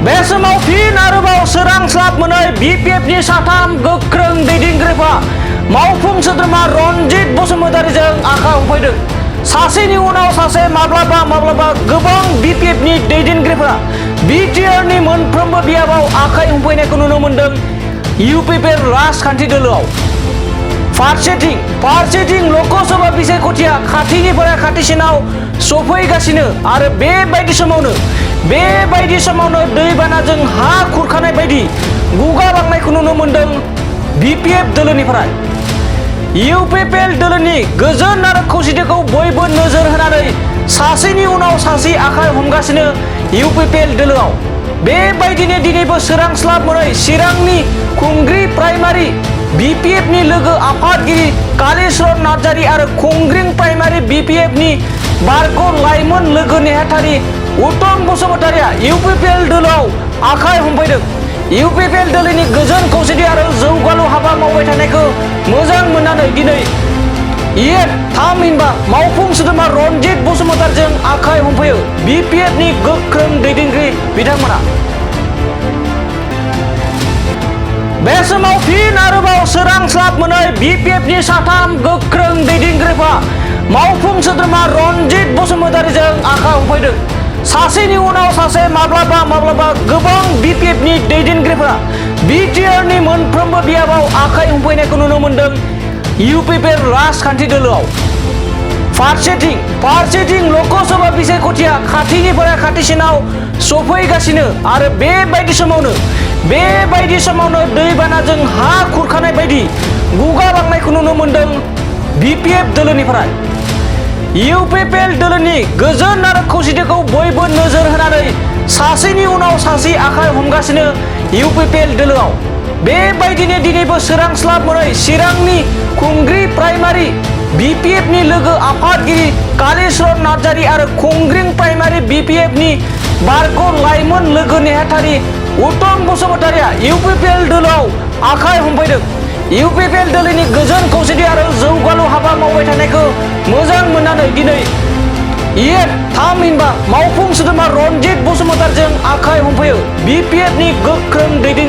बे समाव फिन आरोबाव सोरांस्लाब मोनै BPFनि साथाम गोख्रों दैदेनगिरिफ्रा मावफुं सोद्रोमा रनजित बसुमतारीजों आखाइ हमफैदों। सासेनि उनाव सासे माब्लाबा गोबां BPFनि दैदेनगिरिफ्रा बिटिआरनि मोनफ्रोमबो बियाबाव आखाइ हमफैनायखौ नुनो मोन्दों। इउपिपिएल राजखान्थि दोलोआव फारसेथिं लकसभा बिसायख'थिया खाथिनिफ्राय खाथिसिनाव सफैगासिनो आरो बेबायदि समावनो दैबानाजों हा खुरखानाय बायदि गुगालांनायखौ नुनो मोन्दों BPF दोलोनिफ्राय। इउपिपिएल दोलोनि गोजोन आरो खौसेथिखौ बयबो नोजोर होनानै सासेनि उनाव सासे आखाइ हमगासिनो इउपिपिएल दोलोआव। बेबायदिनो दिनैबो सोरांस्लाब मोनै चिरांनि खुंग्रि प्राइमारि BPFनि लोगो आफादगिरि कालीचरण नार्जारी आरो खुंग्रिं प्राइमारि BPFनि बारग' लाइमोन लोगो नेहाथारि उत्तम बसुमतारीया इउपिपिएल दोलोआव आखाइ हमफैदों। इउपिपिएल दोलोनि गोजोन खौसेथि आरो जौगालु हाबा मावबाय थानायखौ मोजां मोननानै दिनै इएफ थामहिनबा मावफुं सोद्रोमा रनजित बसुमतारीजों आखाइ हमफैयो BPFनि गोख्रों दैदेनगिरि बिथांमोना। बे समाव फिन आरोबाव सोरांस्लाब मोनै BPFनि साथाम गोख्रों दैदेनगिरिफ्रा मावफुं सोद्रोमा रनजित बसुमतारीजों आखाइ हमफैदों। सासेनि उनाव सासे माब्लाबा गोबां BPFनि दैदेनगिरिफ्रा बिटिआरनि मोनफ्रोमबो बियाबाव आखाइ हमफैनायखौ नुनो मोन्दों इउपिपिएल राजखान्थि दोलोआव। फारसेथिं लकसभा बिसायख'थिया खाथिनिफ्राय खाथिसिनाव सफैगासिनो आरो बेबायदि समावनो दैबानाजों हा खुरखानाय बायदि गुगालांनायखौ नुनो मोन्दों BPF दोलोनिफ्राय। इउपिपिएल दोलोनि गोजोन आरो खौसेथिखौ बयबो नोजोर होनानै सासेनि उनाव सासे आखाइ हमगासिनो इउपिपिएल दोलोआव। बेबायदिनो दिनैबो सोरांस्लाब मोनै चिरांनि खुंग्रि प्राइमारि BPFनि लोगो आफादगिरि कालीचरण नार्जारी आरो खुंग्रिं प्राइमारि BPFनि बारग' लाइमोन लोगो नेहाथारि उत्तम बसुमतारीया इउपिपिएल दोलोआव आखाइ हमफैदों। इउपिपिएल दोलोनि गोजोन खौसेथि आरो जौगालु हाबा मावबाय थानायखौ मोजां मोननानै दिनै इएफ थामहिनबा मावफुं सोद्रोमा रनजित बसुमतारीजों आखाइ हमफैयो BPFनि गोख्रों दैदेनगिरि